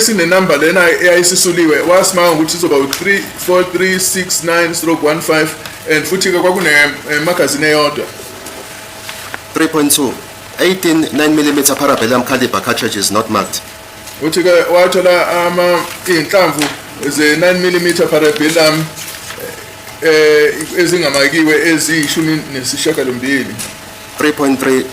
sine number lena eyayisisuliwe wasimanga ukuthi izoba u-34369/15 and futhi ke kwakune magazine eyodwa. 3.2 18 9mm parabellum caliber cartridges not marked. Uthi ke wathola inhlamvu ze 9mm parabellum ezingamakiwe ezishumi nesishiyagalombili. 3.3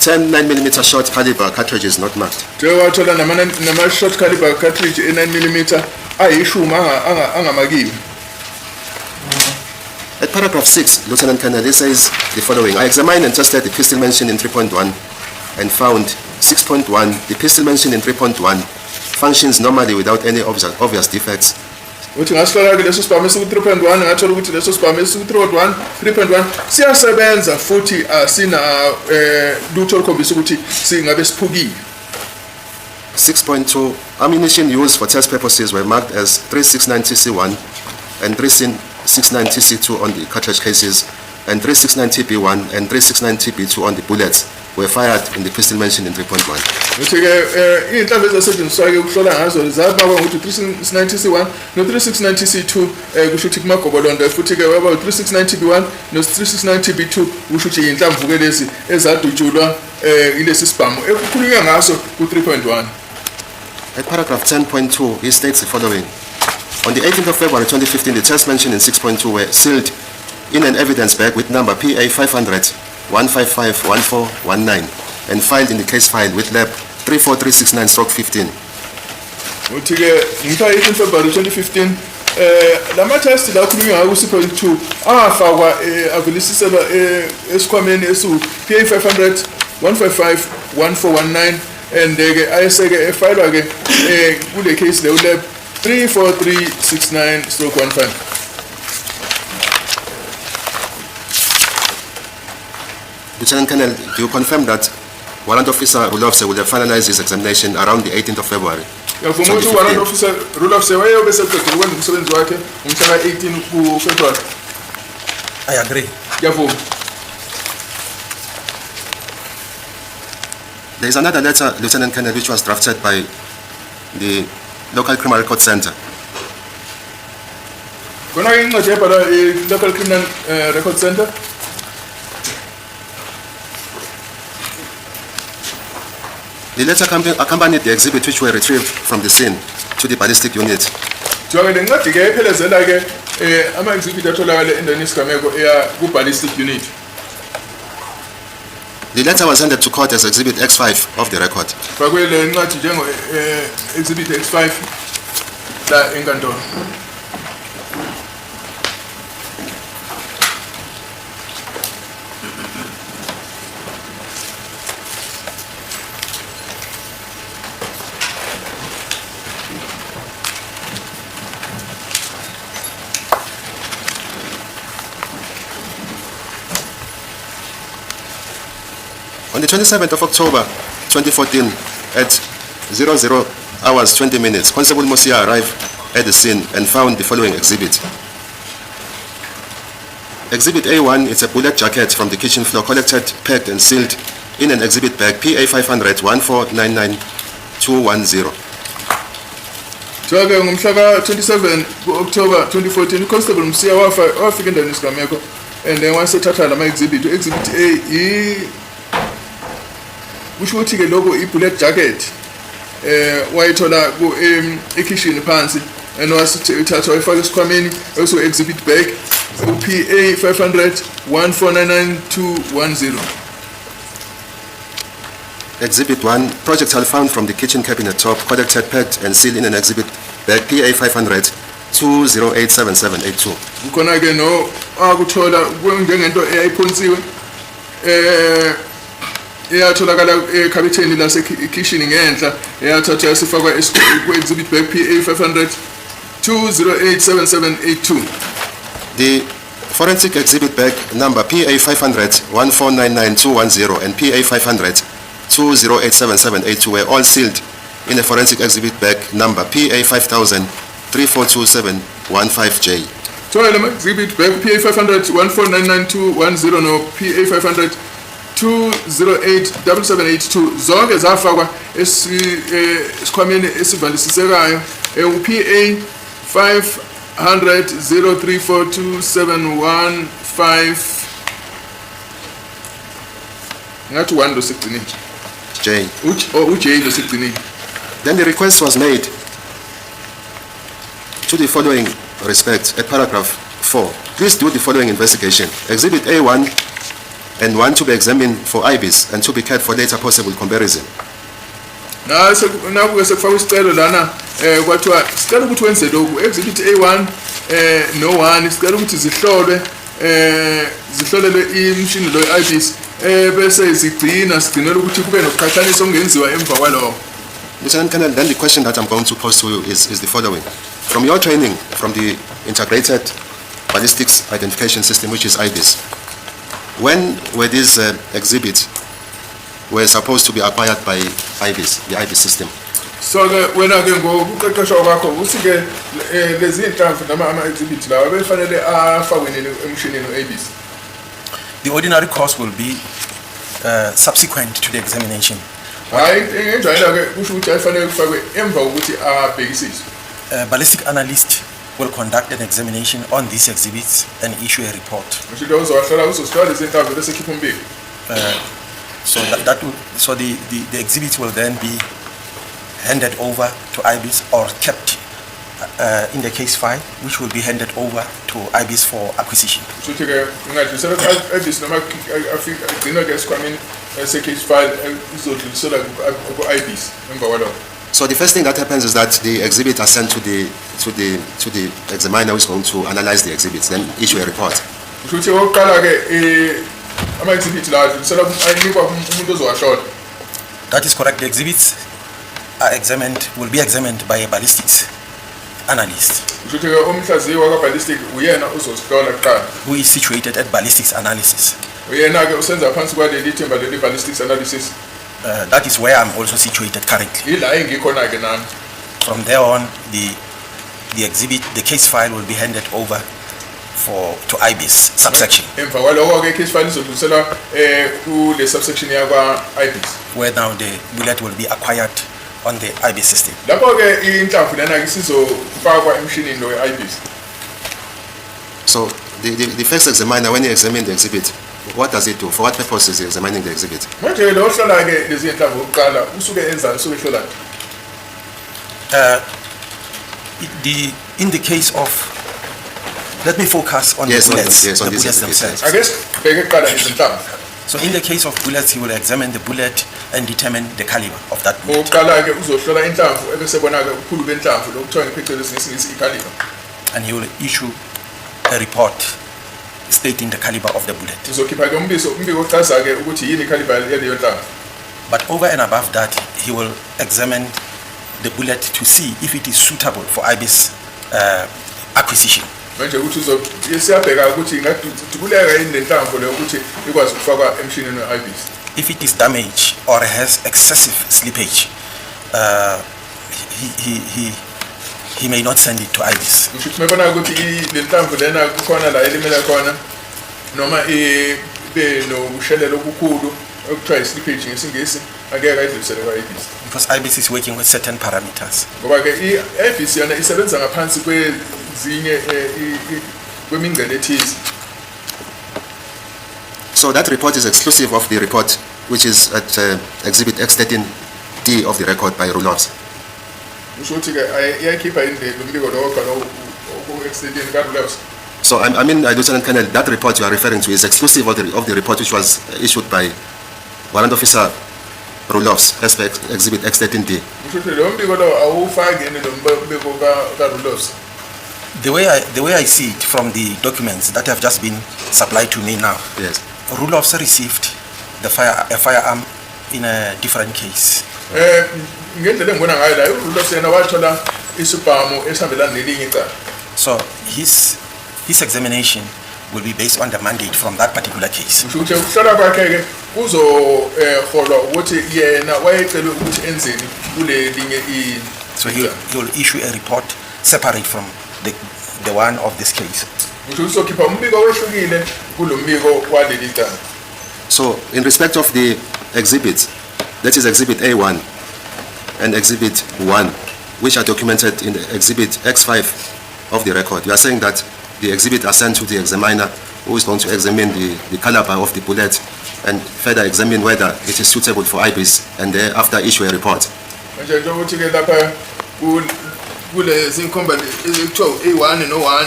10 9mm short caliber cartridges not marked. Wathola nama short caliber cartridge 9mm ayishumi angamakiwe. At paragraph 6, Lieutenant Colonel, he says the following: I examined and tested the pistol mentioned in 3.1 and found 6.1, the pistol mentioned in 3.1 functions normally without any obvious defects. Uthi ngasihlola ke leso sibhamu esiku-3.1 ngathola ukuthi leso sibhamu esiku-3.1 siyasebenza futhi asina lutho olukhombisa ukuthi singabe siphukile. 6.2 ammunition used for test purposes were marked as 369TC1 and 369TC2 on the cartridge cases, and 369TB1 and 369TB2 on the bullets were fired in the pistol mentioned in 3.1. Uthi ke inhlamvu ezasetshenziswa ke ukuhlola ngazo zabakwa ukuthi 369TC1 no 369TC2 kusho ukuthi kumagobolondo futhi ke waba 369TB1 no 369TB2 kusho ukuthi inhlamvu ke lezi ezadutshulwa ilesi sibhamu ekukhulunywa ngaso ku-3.1. At paragraph 10.2, he states the following: on the 18th of February 2015, the tests mentioned in 6.2 were sealed in an evidence bag with number PA 500-155-1419 and filed in the case file with lab 34369/15. Uthi ke ngomhla 18 February 2015 lama test la khulunywa ngawo ku-6.2 afakwa avelisiselwa esikhwameni esu PA 500-155-1419 and ke ayeseke efilwa ke kule case le lab 34369/15. Lieutenant Colonel, do you confirm that Warrant Officer Rulofse will have finalized his examination around the 18th of February? Yavuma ukuthi Warrant Officer Rulofse wayeyobe seqedile ukwenza umsebenzi wakhe ngomhla ka-18 kuFebruary. I agree. Yavuma. There is another letter, Lieutenant Colonel, which was drafted by the local criminal record center. Kona incwadi ebhalwa local criminal record center. The letter accompanied the exhibit which were retrieved from the scene to the ballistic unit. Jonge le ncwadi ke ephelezela ke ama-exhibit atholakale endaweni yesigameko eya ku-ballistic unit. The letter was handed to court as Exhibit X5 of the record. Fakwe le ncwadi exhibit X5 la enkantolo. On the 27th of October 2014, at 00 hours 20 minutes, Constable Mosia arrived at the scene and found the following exhibit. Exhibit A1 is a bullet jacket from the kitchen floor collected, packed and sealed in an exhibit bag PA 500-1499210. Jonge ngomhla ka-27 October 2014 Constable Mosia wafika endaweni yesigameko and then wasethatha lama exhibit. Exhibit A kusho ukuthi ke lokho i-bullet jacket wayithola ekitchen phansi and wasithatha wayifaka esikhwameni esu-exhibit bag u-PA 500-1499210. Exhibit 1, projectile found from the kitchen cabinet top, collected, packed and sealed in an exhibit bag PA 500-2087782. Kukhona ke no akuthola njengento eyayiphonsiwe eyatholakala ekhabitheni lasekitchen ngenhla eyathathwa yasifakwa ku-exhibit bag PA 500-2087782. The forensic exhibit bag number PA 500-1499210 and PA 500-2087782 were all sealed in a forensic exhibit bag number PA 5000-342715J. So lama exhibit bag PA 500-1499210 no PA 2087782 zonke zafakwa esikhwameni esivalisisekayo uPA 500,034,2715 ngathi 1 lo sigcinile J. uJ lo sigcinile. Then the request was made to the following respect at paragraph 4. Please do the following investigation. Exhibit A1 and 1 to be examined for IBIS and to be kept for later possible comparison. Nakuke sekufaka isicelo lana kwathiwa sicela ukuthi wenze lokhu exhibit A1 no1 sicela ukuthi zihlolelwe imshini lo IBIS bese sigcinela ukuthi kube nokuqhathanisa okungenziwa emva kwalokho. Lieutenant Colonel, then the question that I'm going to pose to you is the following. From your training from the Integrated Ballistics Identification System, which is IBIS, when were these exhibits were supposed to be acquired by IBIS, the IBIS system? So wena ke ngokuqeqeshwa kwakho usike lezi inhlamvu nama ama-exhibit lawa befanele afakwe emshinini IBIS. The ordinary course will be subsequent to the examination. Hayi enjalo ke kusho ukuthi ayifanele kufakwe emva kokuthi abhekisise. Ballistic analyst will conduct an examination on these exhibits and issue a report. Mshilo uzowahlola uzosihlola lezi inhlamvu bese khipha umbiko. So the exhibits will then be handed over to IBIS or kept in the case file, which will be handed over to IBIS for acquisition. Futhi ke ngadlulisela IBIS noma afika agcina ke esikhwameni se-case file izodluliselwa ku-IBIS emva kwalokho. So the first thing that happens is that the exhibits are sent to the examiner who is going to analyze the exhibits, then issue a report. Futhi oqala ke ama-exhibit la adluliselwa ayinikwa umuntu ozowahlola. That is correct. The exhibits are will be examined by a ballistics analyst Futhi ke umhlaziyi wakwa-ballistic uyena uzosihlola kuqala. who is situated at ballistics analysis. Uyena ke usenza phansi kwaleli themba leli ballistics analysis. That is where I'm also situated currently. Ila engikhona ke nami. From there on, the exhibit, the case file will be handed over to IBIS subsection, Emva kwalokho ke case file izodluliselwa kule subsection yakwa-IBIS. where now the bullet will be acquired on the IBIS system. Lapho ke inhlamvu lana ke sizofakwa emshinini lo we-IBIS. So the first examiner, when he examines the exhibit, what does he do? For what purpose is he examining the exhibit? Manje lo hlola ke lezi inhlamvu oqala usuke enzani usuke hlola. In the case of, let me focus on Yes, the on bullets, them. Yes, on the these bullets exhibits, themselves. Ake sibheke kuqala izinhlamvu. So in the case of bullets, he will examine the bullet and determine the caliber of that bullet. Oqala ke uzohlola inhlamvu ebese bona ke ukhulu benhlamvu lokuthiwa ngephecelezi ngesingisi i-caliber. And he will issue a report stating the caliber of the bullet. Uzokhipha ke umbiko ochaza ke ukuthi yini i-caliber yaleyo nhlamvu. But over and above that, he will examine the bullet to see if it is suitable for IBIS acquisition. Manje ukuthi siyabheka ukuthi ingadubuleka yini lenhlamvu leyo ukuthi ikwazi ukufakwa emshinini we-IBIS. If it is damaged or has excessive slippage, he may not send it to IBIS. Kusho ukuthi mebona ukuthi lenhlamvu lena kukhona la elimela khona noma ibe nokushelela okukhulu okuthiwa i-slippage ngesingisi angeke ayidlulisele kwa-IBIS. Because IBIS is working with certain parameters. Ngoba ke i-IBIS yona isebenza ngaphansi kwezinye kwemingcele ethize. So that report is exclusive of the report, which is at Exhibit X13D of the record by Rulovs. Kusho ukuthi ke iyayikhipha indlela umbiko lo oqala oku-extendini ka-Rulovs. So I mean, Lieutenant Colonel, that report you are referring to is exclusive of the report which was issued by Warrant Officer Rulovs as per Exhibit X13D. Kusho ukuthi lo mbiko lo awufaki yini lo mbiko ka-Rulovs. The way I see it from the documents that have just been supplied to me now, Yes. Rulovs received a firearm in a different case. Ngendlela engibona ngayo la uRulovs yena wathola isibhamu esihambelana nelinye icala. So his examination will be based on the mandate from that particular case. Kusho ukuthi ukuhlola kwakhe ke kuzoholwa ukuthi yena wayecela ukuthi enzeni kule linye So he will issue a report separate from the one of this case. kusho ukuthi uzokhipha umbiko owehlukile kulo mbiko waleli cala. So in respect of the exhibits, that is Exhibit A1 and Exhibit 1, which are documented in the Exhibit X5 of the record, you are saying that the exhibit are sent to the examiner who is going to examine the caliber of the bullet and further examine whether it is suitable for IBIS and thereafter issue a report. Manje njengokuthi-ke lapha kule zinkomba ekuthiwa A1 no-1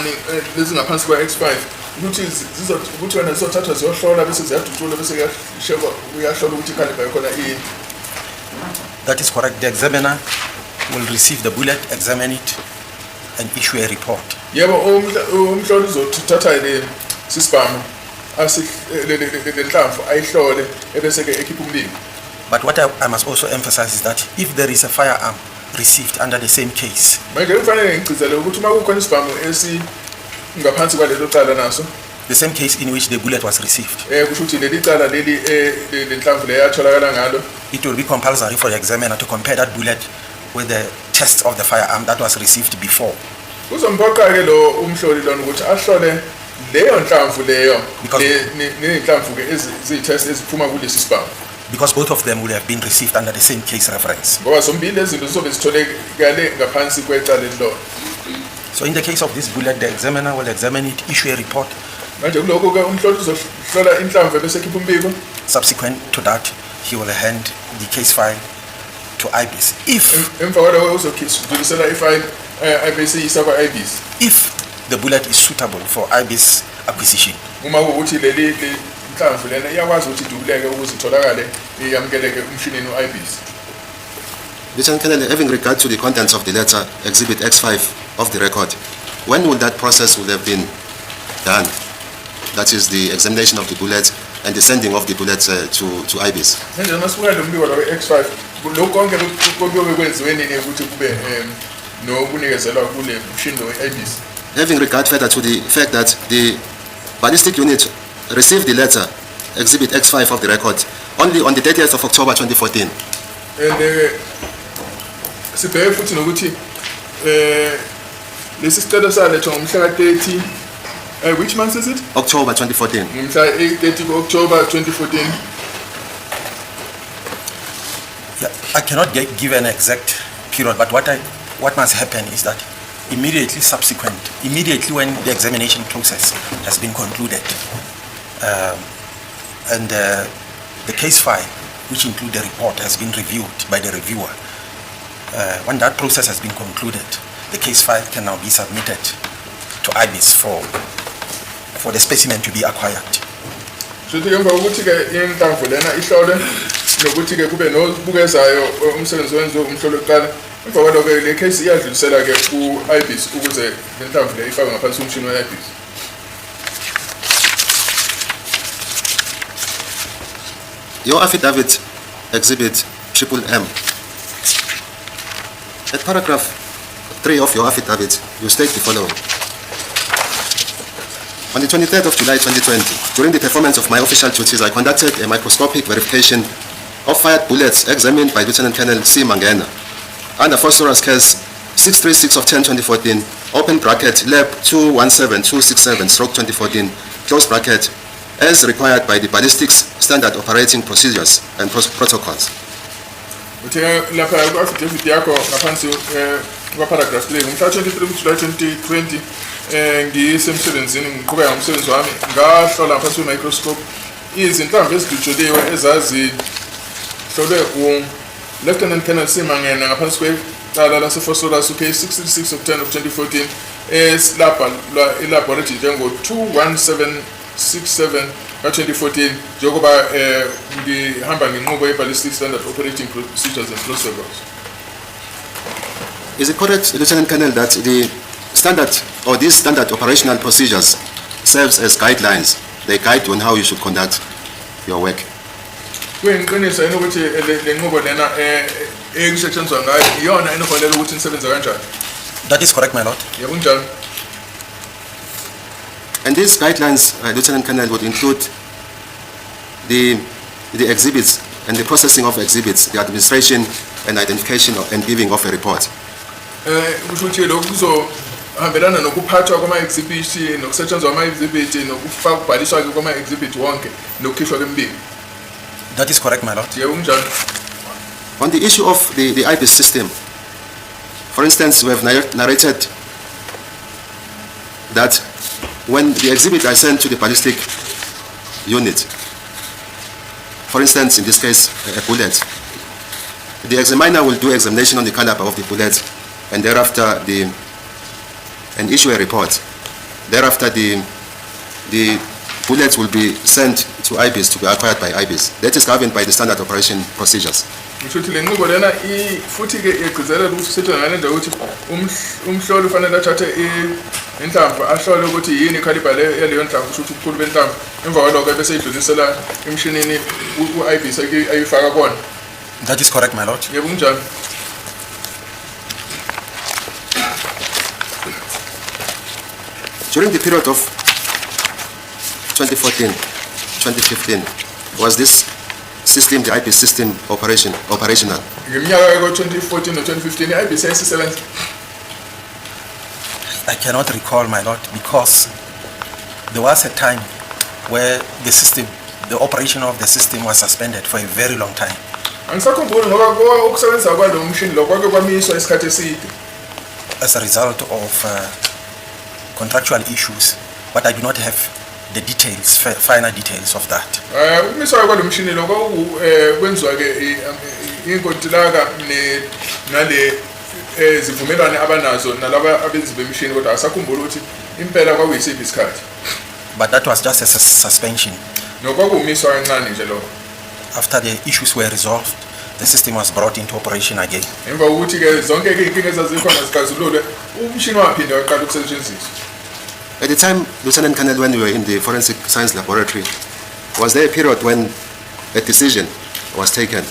lezingaphansi kwa-X5 ukuthi wena zizothathwa ziyohlola bese ziyadutshulwa bese kuyahlola ukuthi ikhalibha yakhona iyini. That is correct. The examiner will receive the bullet, examine it, and issue a report. Yebo umhloli uzothatha le sisibhamu lenhlamvu ayihlole ebese-ke ekhipha umbiko. But what I must also emphasize is that if there is a firearm received under the same case, Manje kufanele ngigcizele ukuthi uma kukhona isibhamu esingaphansi kwalelo cala naso the same case in which the bullet was received, kusho ukuthi leli cala leli lenhlamvu leyo yatholakala ngalo, it will be compulsory for the examiner to compare that bullet with the test of the firearm that was received before. kuzomphoqa-ke lo umhloli lona ukuthi ahlole leyo nhlamvu leyo Because- ney'nhlamvu-ke eziyitest eziphuma kulesi sibhamu, Because both of them will have been received under the same case reference. ngoba zombili lezi zinto zizobe zitholekale ngaphansi kwecala elilodwa. So in the case of this bullet, the examiner will examine it, issue a report. Manje kulokho-ke umhloli uzohlola inhlamvu ebese ekhipha umbiko. Subsequent to that, he will hand the case file to IBIS. Emva kwalokho uzodlulisela ifayili ibese iyisa kwa-IBIS. If the bullet is suitable for IBIS acquisition, Uma kuwukuthi leli inhlamvu lena iyakwazi ukuthi idubuleke ukuze itholakale iyamukeleke umshinini we-IBIS. Lieutenant Colonel, having regard to the contents of the letter, Exhibit X5 of the record, when will that process would have been done? That is the examination of the bullets and the sending of the bullets to IBIS. Manje masibuka lo mbiko lo X5 lokho konke kuyobe kwenziwe nini ukuthi kube nokunikezelwa kule mshini lo we-IBIS. Having regard further to the fact that the ballistic unit received the letter, Exhibit X5 of the record, only on the 30th of October 2014. And sibheke futhi nokuthi lesi sicelo salethwa ngomhla ka-30 which month is it? October 2014. Ngomhla 30 October 2014. yeah, I cannot give an exact period, but what must happen is that immediately when the examination process has been concluded, and the case file, which include the report, has been reviewed by the reviewer. When that process has been concluded, the case file can now be submitted to IBIS for the specimen to be acquired. Futhi emva kokuthi-ke inhlamvu lena ihlole nokuthi-ke kube nobukezayo umsebenzi wenziwe umhloli wokuqala, emva kwalokho le case iyadlulisela-ke ku-IBIS ukuze le nhlamvu le ifakwe ngaphansi komshini we-IBIS. Your affidavit, Exhibit M. At paragraph 3 of your affidavit, you state the following. On the 23rd of July 2020, during the performance of my official duties, I conducted a microscopic verification of fired bullets examined by Lieutenant Colonel C. Mangena under Phosphorus case 636 of 10/2014, open bracket lab 217267/2014, close bracket, as required by the ballistics standard operating procedures and protocols. Uthi lapha ku-affidavit yakho ngaphansi kwa-paragraph 3 ngomhla 23 July 2020 ngisemsebenzini ngiqhubeka ngomsebenzi wami ngahlola ngaphansi kwe-microscope izinhlamvu ezidutshuliwe ezazihlolwe u-Lieutenant Colonel C. Mangena ngaphansi kwecala lase-Phosphorus case 636 of 10 of 2014 elaboratory njengo-21767 ka-2014 njengoba ngihamba ngenqubo ye-ballistic standard operating procedures and protocols. Is it correct, Lieutenant Colonel, that the standard or these standard operational procedures serves as guidelines? They guide you on how you should conduct your work. Kuyiqiniso yini ukuthi le nqubo lena ekusetshenziswa ngayo iyona enoholela ukuthi nisebenze kanjani? That is correct, my lord. Yebo kunjalo. And these guidelines, Lieutenant Colonel, would include the exhibits and the processing of exhibits, the administration and identification and giving of a report. Kusho ukuthi lokhu kuzohambelana nokuphathwa kwama-exhibit nokusetshenziswa kwama-exhibit nokubhaliswa kwama-exhibit wonke nokukhishwa kwemibiko. That is correct, my lord. Yebo kunjalo. On the issue of the IBIS system, for instance, we have narrated that when the exhibit are sent to the ballistic unit, for instance, in this case, a bullet, the examiner will do examination on the caliber of the bullet and thereafter and issue a report. Thereafter, the bullets will be sent to IBIS to be acquired by IBIS. That is governed by the standard operation procedures. Ngisho ukuthi le nqubo lena futhi ke igcizelela ukuthi sithola ngale nje ukuthi umhloli ufanele athathe inhlamvu ahlole ukuthi yini caliber leyo nhlamvu ukuthi ubukhulu benhlamvu emva kwalokho bese idlulisela emshinini u-IBIS ayifaka kona. That is correct, my lord. Yebo kunjalo. During the period of 2014-2015, was this system, the IBIS system, operational? Ngeminyaka ka-2014 no-2015 i-IBIS yayisebenza. I cannot recall, my lord, because there was a time where the operation of the system was suspended for a very long time. Angisakhumbuli ngoba ukusebenza kwalo mshini lo kwake kwamiswa isikhathi eside. As a result of contractual issues, but I do not have the details, final details of that. Ukumiswa kwalo mshini lo kwenziwa ke inkontilaka nale zivumelwane abanazo nalaba abenzi bemishini kodwa asakhumbula ukuthi impela kwakuyisiphi isikhathi. But that was just a suspension. Nokwakumiswa kancane nje lo. After the issues were resolved, the system was brought into operation again. Emva kokuthi ke zonke ke inkinga ezazikhona zixazululwe umshini waphinda waqala ukusetshenziswa. At the time, Lieutenant Colonel, when we were in the forensic science laboratory, was there a period when a decision was taken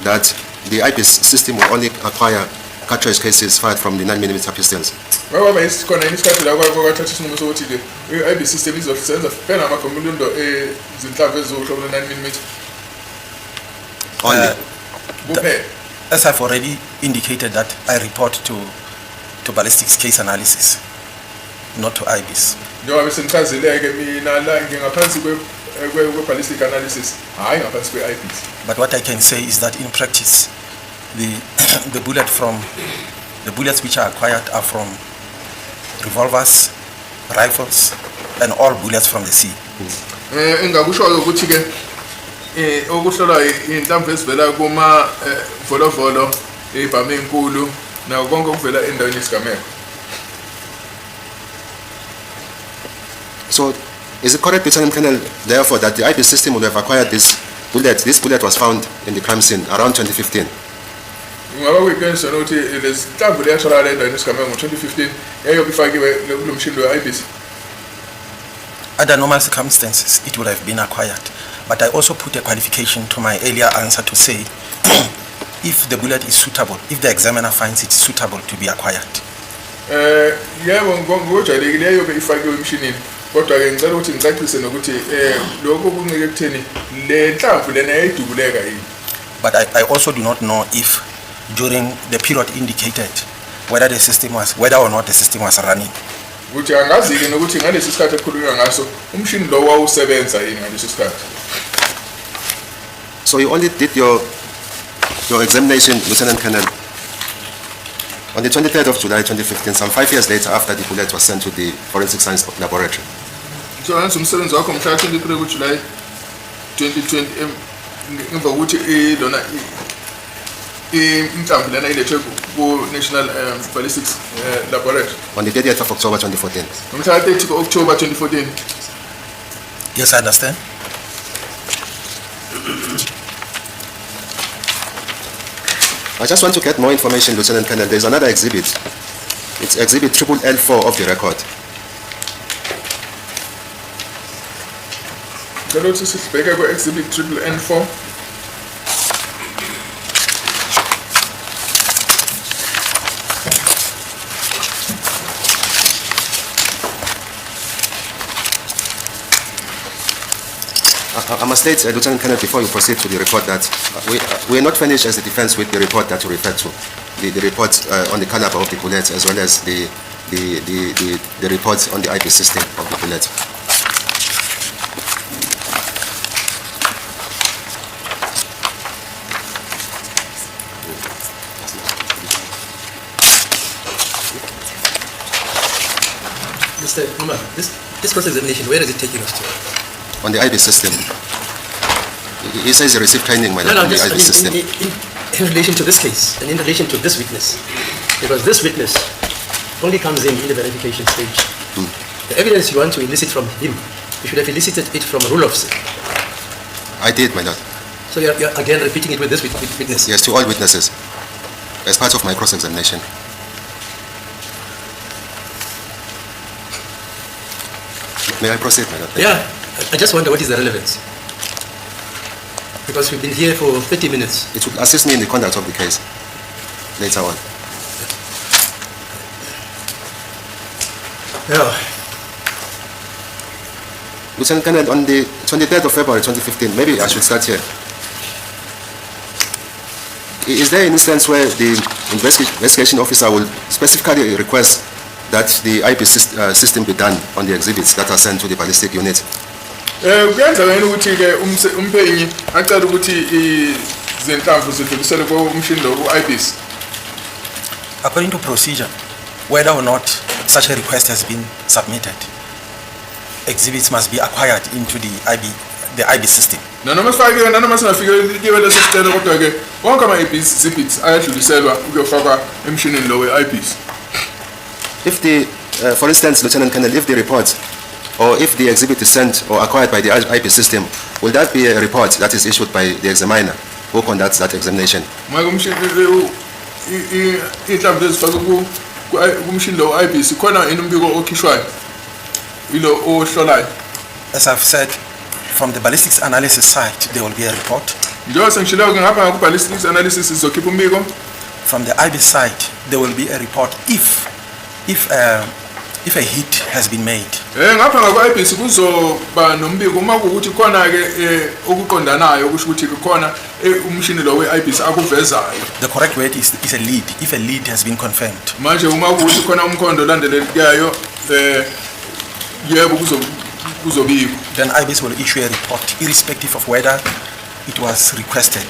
that the IBIS system will only acquire cartridge cases fired from the 9mm pistols? Ngoba isikhona isikhathi la kwathatha isinqumo sokuthi ke i-IBIS system izosebenza kuphela ngamakhomulundo ezinhlamvu ezizohlobo lwe-9mm. Only. As I've already indicated that I report to ballistics case analysis, not to IBIS. Njengoba bese ngichazile-ke mina la ngingaphansi kwe-ballistic analysis, hhayi ngaphansi kwe-IBIS. But what I can say is that in practice, the bullets which are acquired are from revolvers, rifles, and all bullets from the sea. Engakusho ukuthi ke okuhlolwa inhlamvu ezivela kuma volovolo ibhamu enkulu nawo konke okuvela endaweni yesigameko. So, is it correct, Lieutenant Colonel, therefore, that the IBIS system would have acquired this bullet? This bullet was found in the crime scene around 2015. Ngaba kuyiqiniso ukuthi lezi nhlamvu leyatholakala endaweni yesigameko ngo-2015 yayobe ifakiwe kulo mshini we-IBIS. Under normal circumstances, it would have been acquired. But I also put a qualification to my earlier answer to say, if the bullet is suitable, if the examiner finds it suitable to be acquired. Yebo ngojayelekile yayobe ifakiwe emshinini. Kodwa ke ngicela ukuthi ngicacise nokuthi lokho kuncike ekutheni le nhlamvu lena yayidubuleka yini. But I also do not know if during the period indicated whether or not the system was running. Ukuthi angazi-ke nokuthi ngalesi sikhathi ekukhulunywa ngaso umshini lo wawusebenza yini ngaleso sikhathi. So you only did your examination, Lieutenant Colonel, on the 23rd of July 2015, some 5 years later after the bullet was sent to the forensic science laboratory. So nansi umsebenzi wakho mhla 23 kuJuly 2020 emva kokuthi lona inhlamvu lena ilethwe ku-National Ballistics Laboratory. On the 30th of October 2014. Ngomhla 30 October 2014. Yes, I understand. I just want to get more information, Lieutenant Colonel. There's another exhibit. It's exhibit LL4 of the record. Ngicela ukuthi sibheke ku-exhibit N4. I must state, Lieutenant Colonel, before you proceed to the report, that we are not finished as a defense with the report that you referred to, the report on the caliber of the bullets, as well as the reports on the IBIS system of the bullet. Mr. Numa, this cross-examination, where is it taking us to? On the IB system. He says he received training, my lord, on the IB system. In relation to this case and in relation to this witness, because this witness only comes in the verification stage. The evidence you want to elicit from him, you should have elicited it from a rule officer. I did, my lord. So you're again repeating it with this witness. Yes, to all witnesses, as part of my cross-examination. May I proceed, my lord? Yeah, I just wonder what is the relevance. Because we've been here for 30 minutes. It will assist me in the conduct of the case later on. Yeah. Lieutenant Colonel, on the 23rd of February 2015, maybe I should start here. Is there an instance where the investigation officer will specifically request that the IP system be done on the exhibits that are sent to the ballistic unit? Kuyenzeka yini ukuthi-ke umphenyi acela ukuthi izinhlamvu zidluliselwe kumshini lo ku-IBIS? According to procedure, whether or not such a request has been submitted, exhibits must be acquired into the IB system. Nanoma sifakiwe nanoma singafikiwe leso sicelo kodwa-ke wonke ama-exhibits ayadluliselwa ukuyofakwa emshinini lo we-IBIS. If the, for instance, Lieutenant Colonel, if the report or if the exhibit is sent or acquired by the IP system, will that be a report that is issued by the examiner who conducts that examination? Inhlamvu ezifakwe kumshini lo we-IBIS khona yini umbiko okhishwayo yilo ohlolayo? As I've said, from the ballistics analysis side, there will be a report. Njengoba sengishilo-ke ngapha ku-ballistics analysis sizokhipha umbiko. From the IB side, there will be a report if a hit has been made. Ngapha ngakwa-IBIS kuzoba nombiko uma kuwukuthi khona-ke okuqondanayo okusho ukuthi khona umshini lo we-IBIS akuvezayo. The correct word is a lead, if a lead has been confirmed. Manje uma kuwukuthi khona umkhondo olandelelekayo yebo kuzobikwa. Then IBIS will issue a report irrespective of whether it was requested.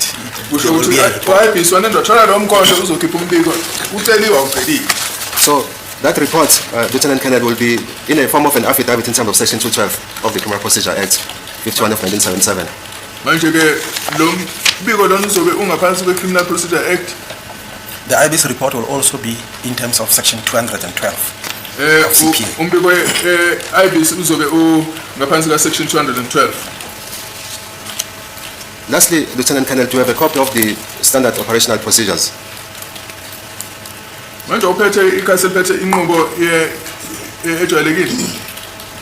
Kusho ukuthi i-IBIS wanendo thola lo mkhondo uzokhipha umbiko uceliwa uqedile. So that report, Lieutenant Colonel, will be in a form of an affidavit in terms of Section 212 of the Criminal Procedure Act 51 of 1977. Manje-ke lo mbiko lona uzobe ungaphansi kwe-Criminal Procedure Act. The IBIS report will also be in terms of Section 212 of CPA. Umbiko we-IBIS uzobe ungaphansi ka-Section 212. Lastly, Lieutenant Colonel, do you have a copy of the standard operational procedures? Manje uphethe ikhasi eliphethe inqubo ejwayelekile.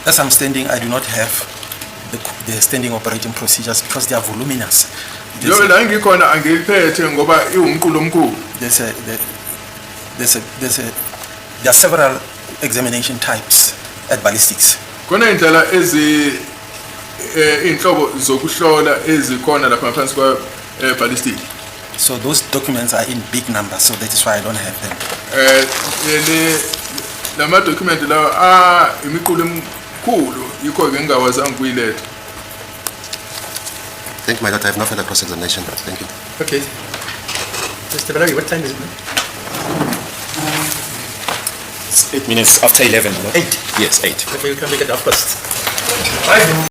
As I'm standing, I do not have the standing operating procedures because they are voluminous. Yo la ngikhona angiliphethe ngoba iwumqulu omkhulu. There are several examination types at ballistics. Khona indlela inhlobo zokuhlola ezikhona lapha ngaphansi kwa ballistic. So those documents are in big numbers, so that is why I don't have them. Lama document lawa imiqulu emkhulu yikho ke ngingawazanga kuyiletha. Thank you, my lord. I have no further cross-examination. Thank you. Okay. Mr. Barawi, what time is it now? It's 8 minutes after 11. No? 8. Yes, 8. Okay, you can make it 1:30.